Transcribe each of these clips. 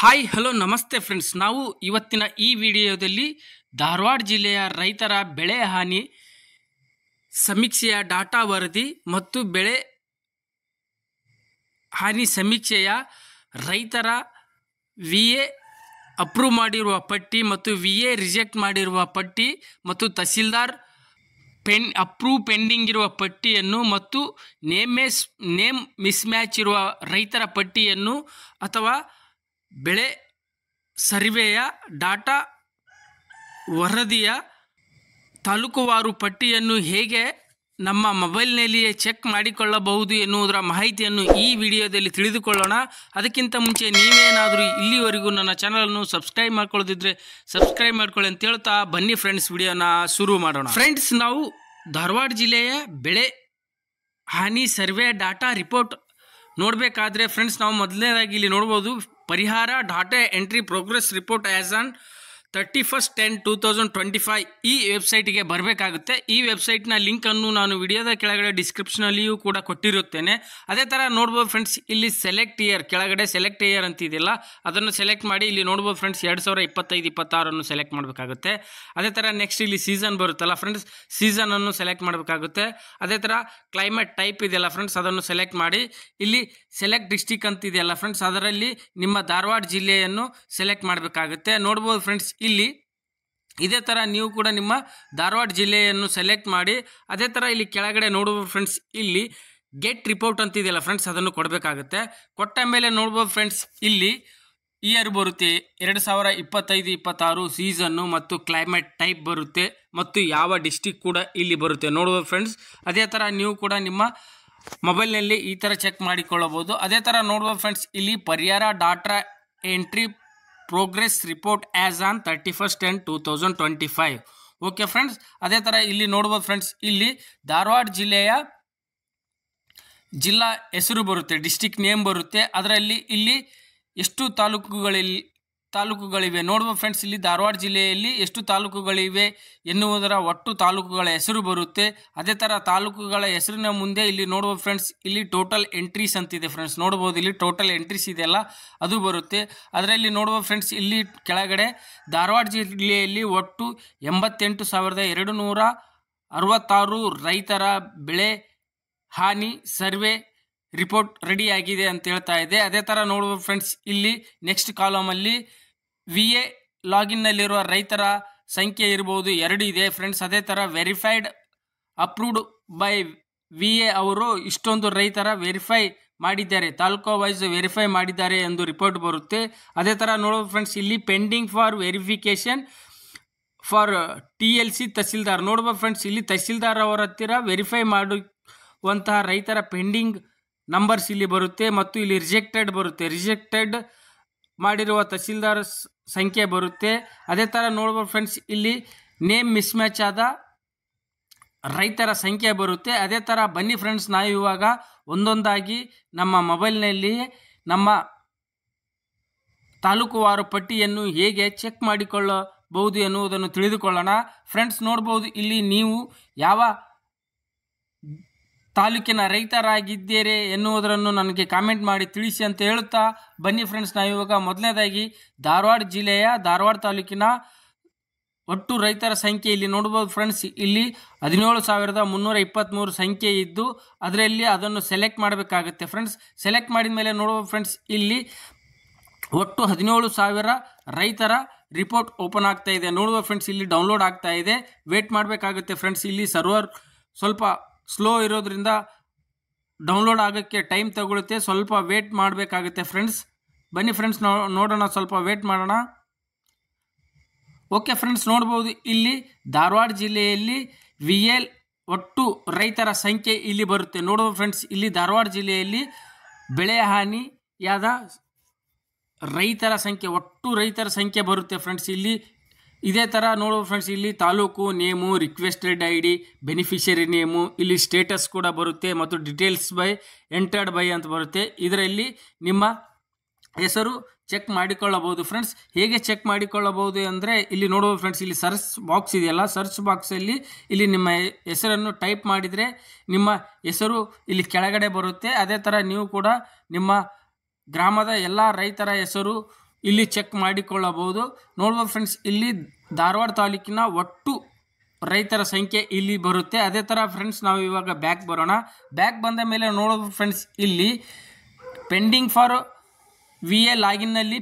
Hi hello ನಮಸ್ತೆ friends. ನಾವು ಇವತ್ತಿನ ಈ ವಿಡಿಯೋದಲ್ಲಿ ಧಾರವಾಡ ಜಿಲ್ಲೆಯ ರೈತರ ಬೆಳೆ ಹಾನಿ ಸಮೀಕ್ಷೆಯ ಡಾಟಾ ವರದಿ ಮತ್ತು ಬೆಳೆ ಹಾನಿ ಸಮೀಕ್ಷೆಯ ರೈತರ VA ಅಪ್ರೂವ್ ಮಾಡಿರುವ ಪಟ್ಟಿ ಮತ್ತು VA ರಿಜೆಕ್ಟ್ ಮಾಡಿರುವ ಪಟ್ಟಿ ಮತ್ತು ತಹಸೀಲ್ದಾರ್ ಅಪ್ರೂವ್ ಪೆಂಡಿಂಗ್ ಇರುವ ಪಟ್ಟಿಯನ್ನು ಮತ್ತು ನೇಮ್ ಮಿಸ್ಮ್ಯಾಚ್ ಇರುವ ರೈತರ ಪಟ್ಟಿಯನ್ನು ಅಥವಾ ಬೆಳೆ ಸರ್ವೆಯ ಡಾಟಾ ವರದಿಯ ತಾಲೂಕುವಾರು ಪಟ್ಟಿಯನ್ನು ಹೇಗೆ ನಮ್ಮ ಮೊಬೈಲ್ನಲ್ಲಿಯೇ ಚೆಕ್ ಮಾಡಿಕೊಳ್ಳಬಹುದು ಎನ್ನುವುದರ ಮಾಹಿತಿಯನ್ನು ಈ ವಿಡಿಯೋದಲ್ಲಿ ತಿಳಿದುಕೊಳ್ಳೋಣ. ಅದಕ್ಕಿಂತ ಮುಂಚೆ ನೀವೇನಾದರೂ ಇಲ್ಲಿವರೆಗೂ ನನ್ನ ಚಾನಲನ್ನು ಸಬ್ಸ್ಕ್ರೈಬ್ ಮಾಡ್ಕೊಳ್ಳೋದಿದ್ರೆ ಸಬ್ಸ್ಕ್ರೈಬ್ ಮಾಡ್ಕೊಳ್ಳಿ ಅಂತ ಹೇಳ್ತಾ ಬನ್ನಿ ಫ್ರೆಂಡ್ಸ್, ವಿಡಿಯೋನ ಶುರು ಮಾಡೋಣ. ಫ್ರೆಂಡ್ಸ್, ನಾವು ಧಾರವಾಡ ಜಿಲ್ಲೆಯ ಬೆಳೆ ಹಾನಿ ಸರ್ವೆ ಡಾಟಾ ರಿಪೋರ್ಟ್ ನೋಡಬೇಕಾದ್ರೆ ಫ್ರೆಂಡ್ಸ್, ನಾವು ಮೊದಲನೇದಾಗಿ ಇಲ್ಲಿ ನೋಡ್ಬೋದು ಪರಿಹಾರ data entry progress report as on 31/10/2025 ಈ ವೆಬ್ಸೈಟಿಗೆ ಬರಬೇಕಾಗುತ್ತೆ. ಈ ವೆಬ್ಸೈಟ್ನ ಲಿಂಕನ್ನು ನಾನು ವಿಡಿಯೋದ ಕೆಳಗಡೆ ಡಿಸ್ಕ್ರಿಪ್ಷನಲ್ಲಿಯೂ ಕೂಡ ಕೊಟ್ಟಿರುತ್ತೇನೆ. ಅದೇ ಥರ ನೋಡ್ಬೋದು ಫ್ರೆಂಡ್ಸ್, ಇಲ್ಲಿ ಸೆಲೆಕ್ಟ್ ಇಯರ್ ಕೆಳಗಡೆ ಸೆಲೆಕ್ಟ್ ಇಯರ್ ಅಂತಿದೆಯಲ್ಲ ಅದನ್ನು ಸೆಲೆಕ್ಟ್ ಮಾಡಿ ಇಲ್ಲಿ ನೋಡ್ಬೋದು ಫ್ರೆಂಡ್ಸ್ 2025-26 ಸೆಲೆಕ್ಟ್ ಮಾಡಬೇಕಾಗುತ್ತೆ. ಅದೇ ಥರ ನೆಕ್ಸ್ಟ್ ಇಲ್ಲಿ ಸೀಸನ್ ಬರುತ್ತಲ್ಲ ಫ್ರೆಂಡ್ಸ್, ಸೀಸನನ್ನು ಸೆಲೆಕ್ಟ್ ಮಾಡಬೇಕಾಗುತ್ತೆ. ಅದೇ ಥರ ಕ್ಲೈಮೇಟ್ ಟೈಪ್ ಇದೆಯಲ್ಲ ಫ್ರೆಂಡ್ಸ್, ಅದನ್ನು ಸೆಲೆಕ್ಟ್ ಮಾಡಿ ಇಲ್ಲಿ ಸೆಲೆಕ್ಟ್ ಡಿಸ್ಟಿಕ್ ಅಂತಿದೆಯಲ್ಲ ಫ್ರೆಂಡ್ಸ್, ಅದರಲ್ಲಿ ನಿಮ್ಮ ಧಾರವಾಡ ಜಿಲ್ಲೆಯನ್ನು ಸೆಲೆಕ್ಟ್ ಮಾಡಬೇಕಾಗುತ್ತೆ. ನೋಡ್ಬೋದು ಫ್ರೆಂಡ್ಸ್, ಇಲ್ಲಿ ಇದೇ ಥರ ನೀವು ಕೂಡ ನಿಮ್ಮ ಧಾರವಾಡ ಜಿಲ್ಲೆಯನ್ನು ಸೆಲೆಕ್ಟ್ ಮಾಡಿ ಅದೇ ಥರ ಇಲ್ಲಿ ಕೆಳಗಡೆ ನೋಡ್ಬೋದು ಫ್ರೆಂಡ್ಸ್, ಇಲ್ಲಿ ಗೆಟ್ ರಿಪೋರ್ಟ್ ಅಂತಿದೆಯಲ್ಲ ಫ್ರೆಂಡ್ಸ್, ಅದನ್ನು ಕೊಡಬೇಕಾಗುತ್ತೆ. ಕೊಟ್ಟ ಮೇಲೆ ನೋಡ್ಬೋದು ಫ್ರೆಂಡ್ಸ್, ಇಲ್ಲಿ ಇಯರ್ ಬರುತ್ತೆ 2025-26 ಸೀಸನ್ನು ಮತ್ತು ಕ್ಲೈಮೇಟ್ ಟೈಪ್ ಬರುತ್ತೆ ಮತ್ತು ಯಾವ ಡಿಸ್ಟಿಕ್ ಕೂಡ ಇಲ್ಲಿ ಬರುತ್ತೆ ನೋಡ್ಬೋದು ಫ್ರೆಂಡ್ಸ್. ಅದೇ ಥರ ನೀವು ಕೂಡ ನಿಮ್ಮ ಮೊಬೈಲ್ನಲ್ಲಿ ಈ ಥರ ಚೆಕ್ ಮಾಡಿಕೊಳ್ಳಬಹುದು. ಅದೇ ಥರ ನೋಡ್ಬೋದು ಫ್ರೆಂಡ್ಸ್, ಇಲ್ಲಿ ಪರಿಹಾರ data entry progress report as on 31/10/2025 okay friends. ಅದೇ ಥರ ಇಲ್ಲಿ ನೋಡ್ಬೋದು ಫ್ರೆಂಡ್ಸ್, ಇಲ್ಲಿ ಧಾರವಾಡ ಜಿಲ್ಲೆಯ ಜಿಲ್ಲಾ ಹೆಸರು ಬರುತ್ತೆ, ಡಿಸ್ಟಿಕ್ ನೇಮ್ ಬರುತ್ತೆ. ಅದರಲ್ಲಿ ಇಲ್ಲಿ ಎಷ್ಟು ತಾಲೂಕುಗಳಿವೆ ನೋಡ್ಬೋದು ಫ್ರೆಂಡ್ಸ್, ಇಲ್ಲಿ ಧಾರವಾಡ ಜಿಲ್ಲೆಯಲ್ಲಿ ಎಷ್ಟು ತಾಲೂಕುಗಳಿವೆ ಎನ್ನುವುದರ ಒಟ್ಟು ತಾಲೂಕುಗಳ ಹೆಸರು ಬರುತ್ತೆ. ಅದೇ ಥರ ತಾಲೂಕುಗಳ ಹೆಸರಿನ ಮುಂದೆ ಇಲ್ಲಿ ನೋಡ್ಬೋದು ಫ್ರೆಂಡ್ಸ್, ಇಲ್ಲಿ ಟೋಟಲ್ ಎಂಟ್ರೀಸ್ ಅಂತಿದೆ ಫ್ರೆಂಡ್ಸ್, ನೋಡ್ಬೋದು ಇಲ್ಲಿ ಟೋಟಲ್ ಎಂಟ್ರೀಸ್ ಇದೆಯಲ್ಲ ಅದು ಬರುತ್ತೆ. ಅದರಲ್ಲಿ ನೋಡ್ಬೋದು ಫ್ರೆಂಡ್ಸ್, ಇಲ್ಲಿ ಕೆಳಗಡೆ ಧಾರವಾಡ ಜಿಲ್ಲೆಯಲ್ಲಿ ಒಟ್ಟು 88,266 ರೈತರ ಬೆಳೆ ಹಾನಿ ಸರ್ವೆ ರಿಪೋರ್ಟ್ ರೆಡಿ ಆಗಿದೆ ಅಂತ ಹೇಳ್ತಾ ಇದೆ. ಅದೇ ಥರ ನೋಡ್ಬೋದು ಫ್ರೆಂಡ್ಸ್, ಇಲ್ಲಿ ನೆಕ್ಸ್ಟ್ ಕಾಲಮಲ್ಲಿ VA ಲಾಗಿನ್ನಲ್ಲಿರುವ ರೈತರ ಸಂಖ್ಯೆ ಇರ್ಬೋದು 2 ಇದೆ ಫ್ರೆಂಡ್ಸ್. ಅದೇ ಥರ ವೆರಿಫೈಡ್ ಅಪ್ರೂವ್ಡ್ ಬೈ VA ಅವರು ಇಷ್ಟೊಂದು ರೈತರ ವೆರಿಫೈ ಮಾಡಿದ್ದಾರೆ, ತಾಲೂಕು ವೈಸ್ ವೆರಿಫೈ ಮಾಡಿದ್ದಾರೆ ಎಂದು ರಿಪೋರ್ಟ್ ಬರುತ್ತೆ. ಅದೇ ಥರ ನೋಡೋದು ಫ್ರೆಂಡ್ಸ್, ಇಲ್ಲಿ pending for verification for TLC tahsildar ನೋಡ್ಬೋದು ಫ್ರೆಂಡ್ಸ್, ಇಲ್ಲಿ ತಹಸೀಲ್ದಾರ್ ಅವರ ಹತ್ತಿರ ವೆರಿಫೈ ಮಾಡುವಂತಹ ರೈತರ ಪೆಂಡಿಂಗ್ ನಂಬರ್ಸ್ ಇಲ್ಲಿ ಬರುತ್ತೆ ಮತ್ತು ಇಲ್ಲಿ ರಿಜೆಕ್ಟೆಡ್ ಬರುತ್ತೆ, ರಿಜೆಕ್ಟೆಡ್ ಮಾಡಿರುವ ತಹಸೀಲ್ದಾರ್ ಸಂಖ್ಯೆ ಬರುತ್ತೆ. ಅದೇ ಥರ ನೋಡ್ಬೋದು ಫ್ರೆಂಡ್ಸ್, ಇಲ್ಲಿ ನೇಮ್ ಮಿಸ್ಮ್ಯಾಚ್ ಆದ ರೈತರ ಸಂಖ್ಯೆ ಬರುತ್ತೆ. ಅದೇ ಥರ ಬನ್ನಿ ಫ್ರೆಂಡ್ಸ್, ನಾವು ಇವಾಗ ಒಂದೊಂದಾಗಿ ನಮ್ಮ ಮೊಬೈಲ್ನಲ್ಲಿ ನಮ್ಮ ತಾಲೂಕುವಾರು ಪಟ್ಟಿಯನ್ನು ಹೇಗೆ ಚೆಕ್ ಮಾಡಿಕೊಳ್ಳಬಹುದು ಎನ್ನುವುದನ್ನು ತಿಳಿದುಕೊಳ್ಳೋಣ. ಫ್ರೆಂಡ್ಸ್, ನೋಡ್ಬೋದು ಇಲ್ಲಿ ನೀವು ಯಾವ ತಾಲೂಕಿನ ರೈತರಾಗಿದ್ದೀರಿ ಎನ್ನುವುದನ್ನು ನನಗೆ ಕಾಮೆಂಟ್ ಮಾಡಿ ತಿಳಿಸಿ ಅಂತ ಹೇಳುತ್ತಾ ಬನ್ನಿ ಫ್ರೆಂಡ್ಸ್, ನಾವು ಇವಾಗ ಮೊದಲನೇದಾಗಿ ಧಾರವಾಡ ಜಿಲ್ಲೆಯ ಧಾರವಾಡ ತಾಲೂಕಿನ ಒಟ್ಟು ರೈತರ ಸಂಖ್ಯೆ ಇಲ್ಲಿ ನೋಡ್ಬೋದು ಫ್ರೆಂಡ್ಸ್, ಇಲ್ಲಿ 17,323 ಸಂಖ್ಯೆ ಇದ್ದು ಅದರಲ್ಲಿ ಅದನ್ನು ಸೆಲೆಕ್ಟ್ ಮಾಡಬೇಕಾಗುತ್ತೆ ಫ್ರೆಂಡ್ಸ್. ಸೆಲೆಕ್ಟ್ ಮಾಡಿದ ಮೇಲೆ ನೋಡ್ಬೋದು ಫ್ರೆಂಡ್ಸ್, ಇಲ್ಲಿ ಒಟ್ಟು 17,000 ರೈತರ ರಿಪೋರ್ಟ್ ಓಪನ್ ಆಗ್ತಾ ಇದೆ ನೋಡ್ಬೋದು ಫ್ರೆಂಡ್ಸ್, ಇಲ್ಲಿ ಡೌನ್ಲೋಡ್ ಆಗ್ತಾ ಇದೆ. ವೇಟ್ ಮಾಡಬೇಕಾಗುತ್ತೆ ಫ್ರೆಂಡ್ಸ್, ಇಲ್ಲಿ ಸರ್ವರ್ ಸ್ವಲ್ಪ ಸ್ಲೋ ಇರೋದ್ರಿಂದ ಡೌನ್ಲೋಡ್ ಆಗೋಕ್ಕೆ ಟೈಮ್ ತಗೊಳುತ್ತೆ, ಸ್ವಲ್ಪ ವೇಟ್ ಮಾಡಬೇಕಾಗುತ್ತೆ ಫ್ರೆಂಡ್ಸ್. ಬನ್ನಿ ಫ್ರೆಂಡ್ಸ್, ನೋಡೋಣ, ಸ್ವಲ್ಪ ವೇಟ್ ಮಾಡೋಣ. ಓಕೆ ಫ್ರೆಂಡ್ಸ್, ನೋಡ್ಬೋದು ಇಲ್ಲಿ ಧಾರವಾಡ ಜಿಲ್ಲೆಯಲ್ಲಿ VA ಒಟ್ಟು ರೈತರ ಸಂಖ್ಯೆ ಇಲ್ಲಿ ಬರುತ್ತೆ ನೋಡ್ಬೋದು ಫ್ರೆಂಡ್ಸ್, ಇಲ್ಲಿ ಧಾರವಾಡ ಜಿಲ್ಲೆಯಲ್ಲಿ ಬೆಳೆ ಹಾನಿಯಾದ ರೈತರ ಸಂಖ್ಯೆ ಒಟ್ಟು ರೈತರ ಸಂಖ್ಯೆ ಬರುತ್ತೆ ಫ್ರೆಂಡ್ಸ್. ಇಲ್ಲಿ ಇದೇ ಥರ ನೋಡ್ಬೋದು ಫ್ರೆಂಡ್ಸ್, ಇಲ್ಲಿ taluk name, requested ID, beneficiary name, ಇಲ್ಲಿ ಸ್ಟೇಟಸ್ ಕೂಡ ಬರುತ್ತೆ ಮತ್ತು ಡೀಟೇಲ್ಸ್ ಬೈ ಎಂಟರ್ಡ್ ಬೈ ಅಂತ ಬರುತ್ತೆ. ಇದರಲ್ಲಿ ನಿಮ್ಮ ಹೆಸರು ಚೆಕ್ ಮಾಡಿಕೊಳ್ಳಬಹುದು ಫ್ರೆಂಡ್ಸ್. ಹೇಗೆ ಚೆಕ್ ಮಾಡಿಕೊಳ್ಳಬಹುದು ಅಂದರೆ ಇಲ್ಲಿ ನೋಡ್ಬೋದು ಫ್ರೆಂಡ್ಸ್, ಇಲ್ಲಿ ಸರ್ಚ್ ಬಾಕ್ಸ್ ಇದೆಯಲ್ಲ, ಸರ್ಚ್ ಬಾಕ್ಸಲ್ಲಿ ಇಲ್ಲಿ ನಿಮ್ಮ ಹೆಸರನ್ನು ಟೈಪ್ ಮಾಡಿದರೆ ನಿಮ್ಮ ಹೆಸರು ಇಲ್ಲಿ ಕೆಳಗಡೆ ಬರುತ್ತೆ. ಅದೇ ಥರ ನೀವು ಕೂಡ ನಿಮ್ಮ ಗ್ರಾಮದ ಎಲ್ಲ ರೈತರ ಹೆಸರು ಇಲ್ಲಿ ಚೆಕ್ ಮಾಡಿಕೊಳ್ಳಬಹುದು. ನೋಡ್ಬೋದು ಫ್ರೆಂಡ್ಸ್, ಇಲ್ಲಿ ಧಾರವಾಡ ತಾಲೂಕಿನ ಒಟ್ಟು ರೈತರ ಸಂಖ್ಯೆ ಇಲ್ಲಿ ಬರುತ್ತೆ. ಅದೇ ಥರ ಫ್ರೆಂಡ್ಸ್ ನಾವು ಇವಾಗ ಬ್ಯಾಕ್ ಬರೋಣ. ಬ್ಯಾಕ್ ಬಂದ ಮೇಲೆ ನೋಡೋದು ಫ್ರೆಂಡ್ಸ್, ಇಲ್ಲಿ ಪೆಂಡಿಂಗ್ ಫಾರ್ VA ಲಾಗಿನ್ನಲ್ಲಿ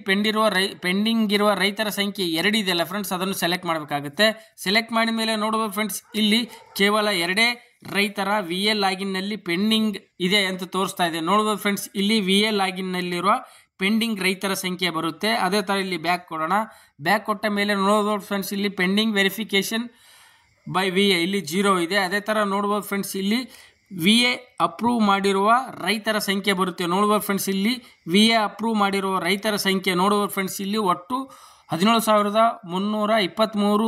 ಪೆಂಡಿಂಗ್ ಇರುವ ರೈತರ ಸಂಖ್ಯೆ 2 ಇದೆಯಲ್ಲ ಫ್ರೆಂಡ್ಸ್, ಅದನ್ನು ಸೆಲೆಕ್ಟ್ ಮಾಡಬೇಕಾಗುತ್ತೆ. ಸೆಲೆಕ್ಟ್ ಮಾಡಿದ ಮೇಲೆ ನೋಡಬಹುದು ಫ್ರೆಂಡ್ಸ್, ಇಲ್ಲಿ ಕೇವಲ 2 ರೈತರ VA ಲಾಗಿನ್ನಲ್ಲಿ ಪೆಂಡಿಂಗ್ ಇದೆ ಅಂತ ತೋರಿಸ್ತಾ ಇದೆ. ನೋಡಬಹುದು ಫ್ರೆಂಡ್ಸ್, ಇಲ್ಲಿ VA ಲಾಗಿನ್ನಲ್ಲಿರುವ ಪೆಂಡಿಂಗ್ ರೈತರ ಸಂಖ್ಯೆ ಬರುತ್ತೆ. ಅದೇ ಥರ ಇಲ್ಲಿ ಬ್ಯಾಕ್ ಕೊಡೋಣ. ಬ್ಯಾಕ್ ಕೊಟ್ಟ ಮೇಲೆ ನೋಡಬಹುದು ಫ್ರೆಂಡ್ಸ್, ಇಲ್ಲಿ ಪೆಂಡಿಂಗ್ ವೆರಿಫಿಕೇಶನ್ ಬೈ VA ಇಲ್ಲಿ 0 ಇದೆ. ಅದೇ ಥರ ನೋಡ್ಬೋದು ಫ್ರೆಂಡ್ಸ್, ಇಲ್ಲಿ VA ಅಪ್ರೂವ್ ಮಾಡಿರುವ ರೈತರ ಸಂಖ್ಯೆ ಬರುತ್ತೆ. ನೋಡ್ಬೋದು ಫ್ರೆಂಡ್ಸ್, ಇಲ್ಲಿ VA ಅಪ್ರೂವ್ ಮಾಡಿರುವ ರೈತರ ಸಂಖ್ಯೆ ನೋಡ್ಬೋದು ಫ್ರೆಂಡ್ಸ್, ಇಲ್ಲಿ ಒಟ್ಟು 17,323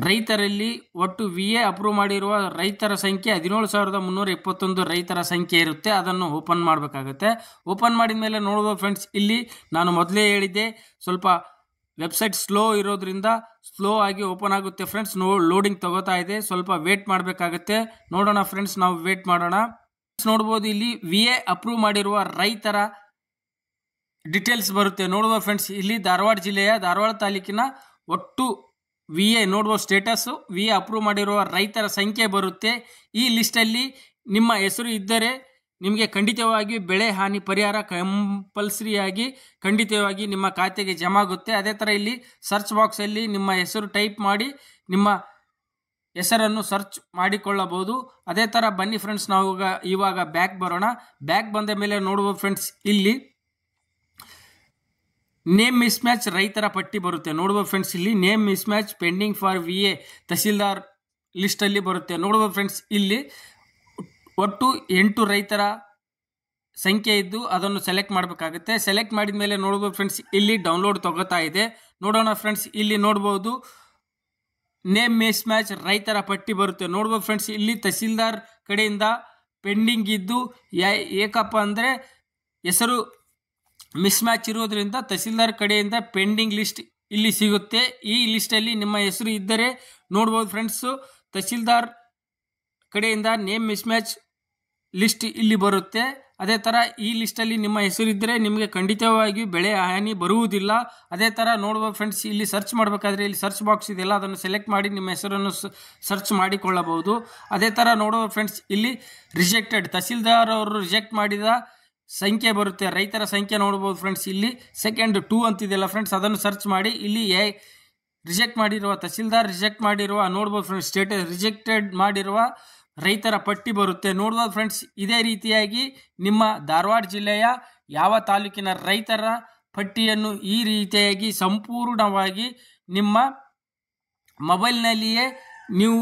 ರೈತರಲ್ಲಿ ಒಟ್ಟು VA ಅಪ್ರೂವ್ ಮಾಡಿರುವ ರೈತರ ಸಂಖ್ಯೆ 17,321 ರೈತರ ಸಂಖ್ಯೆ ಇರುತ್ತೆ. ಅದನ್ನು ಓಪನ್ ಮಾಡಬೇಕಾಗುತ್ತೆ. ಓಪನ್ ಮಾಡಿದ ಮೇಲೆ ನೋಡ್ಬೋದು ಫ್ರೆಂಡ್ಸ್, ಇಲ್ಲಿ ನಾನು ಮೊದಲೇ ಹೇಳಿದ್ದೆ, ಸ್ವಲ್ಪ ವೆಬ್ಸೈಟ್ ಸ್ಲೋ ಇರೋದ್ರಿಂದ ಸ್ಲೋ ಆಗಿ ಓಪನ್ ಆಗುತ್ತೆ ಫ್ರೆಂಡ್ಸ್. ಲೋಡಿಂಗ್ ತಗೋತಾ ಇದೆ, ಸ್ವಲ್ಪ ವೇಟ್ ಮಾಡಬೇಕಾಗುತ್ತೆ. ನೋಡೋಣ ಫ್ರೆಂಡ್ಸ್, ನಾವು ವೇಟ್ ಮಾಡೋಣ. ನೋಡ್ಬೋದು, ಇಲ್ಲಿ VA ಅಪ್ರೂವ್ ಮಾಡಿರುವ ರೈತರ ಡೀಟೇಲ್ಸ್ ಬರುತ್ತೆ. ನೋಡ್ಬೋದು ಫ್ರೆಂಡ್ಸ್, ಇಲ್ಲಿ ಧಾರವಾಡ ಜಿಲ್ಲೆಯ ಧಾರವಾಡ ತಾಲೂಕಿನ ಒಟ್ಟು VA ನೋಡ್ಬೋದು ಸ್ಟೇಟಸ್ಸು, VA ಅಪ್ರೂವ್ ಮಾಡಿರುವ ರೈತರ ಸಂಖ್ಯೆ ಬರುತ್ತೆ. ಈ ಲಿಸ್ಟಲ್ಲಿ ನಿಮ್ಮ ಹೆಸರು ಇದ್ದರೆ ನಿಮಗೆ ಖಂಡಿತವಾಗಿ ಬೆಳೆ ಹಾನಿ ಪರಿಹಾರ ಕಂಪಲ್ಸರಿಯಾಗಿ ಖಂಡಿತವಾಗಿ ನಿಮ್ಮ ಖಾತೆಗೆ ಜಮಾ ಆಗುತ್ತೆ. ಅದೇ ಥರ ಇಲ್ಲಿ ಸರ್ಚ್ ಬಾಕ್ಸಲ್ಲಿ ನಿಮ್ಮ ಹೆಸರು ಟೈಪ್ ಮಾಡಿ ನಿಮ್ಮ ಹೆಸರನ್ನು ಸರ್ಚ್ ಮಾಡಿಕೊಳ್ಳಬಹುದು. ಅದೇ ಥರ ಬನ್ನಿ ಫ್ರೆಂಡ್ಸ್, ನಾವು ಇವಾಗ ಬ್ಯಾಕ್ ಬರೋಣ. ಬ್ಯಾಕ್ ಬಂದ ಮೇಲೆ ನೋಡುವ ಫ್ರೆಂಡ್ಸ್, ಇಲ್ಲಿ ನೇಮ್ ಮಿಸ್ ಮ್ಯಾಚ್ ರೈತರ ಪಟ್ಟಿ ಬರುತ್ತೆ. ನೋಡುವ ಫ್ರೆಂಡ್ಸ್, ಇಲ್ಲಿ name miss match pending for VA tahsildar ಲಿಸ್ಟಲ್ಲಿ ಬರುತ್ತೆ. ನೋಡುವ ಫ್ರೆಂಡ್ಸ್, ಇಲ್ಲಿ ಒಟ್ಟು 8 ರೈತರ ಸಂಖ್ಯೆ ಇದ್ದು ಅದನ್ನು ಸೆಲೆಕ್ಟ್ ಮಾಡಬೇಕಾಗುತ್ತೆ. ಸೆಲೆಕ್ಟ್ ಮಾಡಿದ ಮೇಲೆ ನೋಡ್ಬೋದು ಫ್ರೆಂಡ್ಸ್, ಇಲ್ಲಿ ಡೌನ್ಲೋಡ್ ತಗೋತಾ ಇದೆ. ನೋಡೋಣ ಫ್ರೆಂಡ್ಸ್, ಇಲ್ಲಿ ನೋಡ್ಬೋದು ನೇಮ್ ಮಿಸ್ ಮ್ಯಾಚ್ ರೈತರ ಪಟ್ಟಿ ಬರುತ್ತೆ. ನೋಡ್ಬೋದು ಫ್ರೆಂಡ್ಸ್, ಇಲ್ಲಿ ತಹಸೀಲ್ದಾರ್ ಕಡೆಯಿಂದ ಪೆಂಡಿಂಗ್ ಇದ್ದು ಏಕಪ್ಪ ಅಂದರೆ ಹೆಸರು ಮಿಸ್ ಮ್ಯಾಚ್ ಇರೋದ್ರಿಂದ ತಹಸೀಲ್ದಾರ್ ಕಡೆಯಿಂದ ಪೆಂಡಿಂಗ್ ಲಿಸ್ಟ್ ಇಲ್ಲಿ ಸಿಗುತ್ತೆ. ಈ ಲಿಸ್ಟಲ್ಲಿ ನಿಮ್ಮ ಹೆಸರು ಇದ್ದರೆ ನೋಡ್ಬೋದು ಫ್ರೆಂಡ್ಸು, ತಹಸೀಲ್ದಾರ್ ಕಡೆಯಿಂದ ನೇಮ್ ಮಿಸ್ ಮ್ಯಾಚ್ ಲಿಸ್ಟ್ ಇಲ್ಲಿ ಬರುತ್ತೆ. ಅದೇ ಥರ ಈ ಲಿಸ್ಟಲ್ಲಿ ನಿಮ್ಮ ಹೆಸರಿದ್ದರೆ ನಿಮಗೆ ಖಂಡಿತವಾಗಿಯೂ ಬೆಳೆ ಹಾನಿ ಬರುವುದಿಲ್ಲ. ಅದೇ ಥರ ನೋಡ್ಬೋದು ಫ್ರೆಂಡ್ಸ್, ಇಲ್ಲಿ ಸರ್ಚ್ ಮಾಡಬೇಕಾದ್ರೆ ಇಲ್ಲಿ ಸರ್ಚ್ ಬಾಕ್ಸ್ ಇದೆಯಲ್ಲ, ಅದನ್ನು ಸೆಲೆಕ್ಟ್ ಮಾಡಿ ನಿಮ್ಮ ಹೆಸರನ್ನು ಸರ್ಚ್ ಮಾಡಿಕೊಳ್ಳಬಹುದು. ಅದೇ ಥರ ನೋಡೋ ಫ್ರೆಂಡ್ಸ್, ಇಲ್ಲಿ ರಿಜೆಕ್ಟೆಡ್ ತಹಸೀಲ್ದಾರ್ ಅವರು ರಿಜೆಕ್ಟ್ ಮಾಡಿದ ಸಂಖ್ಯೆ ಬರುತ್ತೆ, ರೈತರ ಸಂಖ್ಯೆ ನೋಡ್ಬೋದು ಫ್ರೆಂಡ್ಸ್. ಇಲ್ಲಿ ಸೆಕೆಂಡ್ 2 ಅಂತಿದೆಯಲ್ಲ ಫ್ರೆಂಡ್ಸ್, ಅದನ್ನು ಸರ್ಚ್ ಮಾಡಿ ಇಲ್ಲಿ ರಿಜೆಕ್ಟ್ ಮಾಡಿರುವ ತಹಸೀಲ್ದಾರ್ ರಿಜೆಕ್ಟ್ ಮಾಡಿರುವ ನೋಡ್ಬೋದು ಫ್ರೆಂಡ್ಸ್, ಸ್ಟೇಟಸ್ ರಿಜೆಕ್ಟೆಡ್ ಮಾಡಿರುವ ರೈತರ ಪಟ್ಟಿ ಬರುತ್ತೆ. ನೋಡ್ಬೋದು ಫ್ರೆಂಡ್ಸ್, ಇದೇ ರೀತಿಯಾಗಿ ನಿಮ್ಮ ಧಾರವಾಡ ಜಿಲ್ಲೆಯ ಯಾವ ತಾಲೂಕಿನ ರೈತರ ಪಟ್ಟಿಯನ್ನು ಈ ರೀತಿಯಾಗಿ ಸಂಪೂರ್ಣವಾಗಿ ನಿಮ್ಮ ಮೊಬೈಲ್ನಲ್ಲಿಯೇ ನೀವು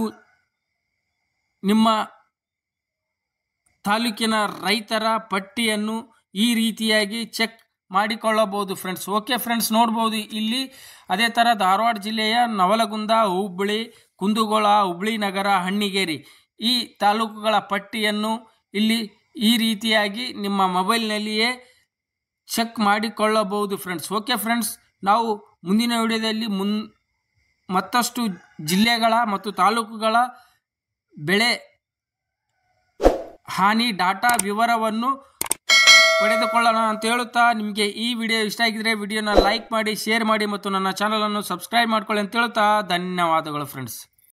ನಿಮ್ಮ ತಾಲೂಕಿನ ರೈತರ ಪಟ್ಟಿಯನ್ನು ಈ ರೀತಿಯಾಗಿ ಚೆಕ್ ಮಾಡಿಕೊಳ್ಳಬಹುದು ಫ್ರೆಂಡ್ಸ್. ಓಕೆ ಫ್ರೆಂಡ್ಸ್, ನೋಡ್ಬೋದು ಇಲ್ಲಿ ಅದೇ ಥರ ಧಾರವಾಡ ಜಿಲ್ಲೆಯ ನವಲಗುಂದ, ಹುಬ್ಬಳ್ಳಿ, ಕುಂದಗೋಳ, ಹುಬ್ಬಳ್ಳಿ ನಗರ, ಹಣ್ಣಿಗೇರಿ ಈ ತಾಲೂಕುಗಳ ಪಟ್ಟಿಯನ್ನು ಇಲ್ಲಿ ಈ ರೀತಿಯಾಗಿ ನಿಮ್ಮ ಮೊಬೈಲ್ನಲ್ಲಿಯೇ ಚೆಕ್ ಮಾಡಿಕೊಳ್ಳಬಹುದು ಫ್ರೆಂಡ್ಸ್. ಓಕೆ ಫ್ರೆಂಡ್ಸ್, ನಾವು ಮುಂದಿನ ವಿಡಿಯೋದಲ್ಲಿ ಮತ್ತಷ್ಟು ಜಿಲ್ಲೆಗಳ ಮತ್ತು ತಾಲೂಕುಗಳ ಬೆಳೆ ಹಾನಿ ಡಾಟಾ ವಿವರವನ್ನು ಪಡೆದುಕೊಳ್ಳೋಣ ಅಂತ ಹೇಳುತ್ತಾ, ನಿಮಗೆ ಈ ವಿಡಿಯೋ ಇಷ್ಟ ಆಗಿದ್ರೆ ವಿಡಿಯೋನ ಲೈಕ್ ಮಾಡಿ, ಶೇರ್ ಮಾಡಿ ಮತ್ತು ನನ್ನ ಚಾನಲನ್ನು ಸಬ್ಸ್ಕ್ರೈಬ್ ಮಾಡ್ಕೊಳ್ಳಿ ಅಂತ ಹೇಳುತ್ತಾ ಧನ್ಯವಾದಗಳು ಫ್ರೆಂಡ್ಸ್.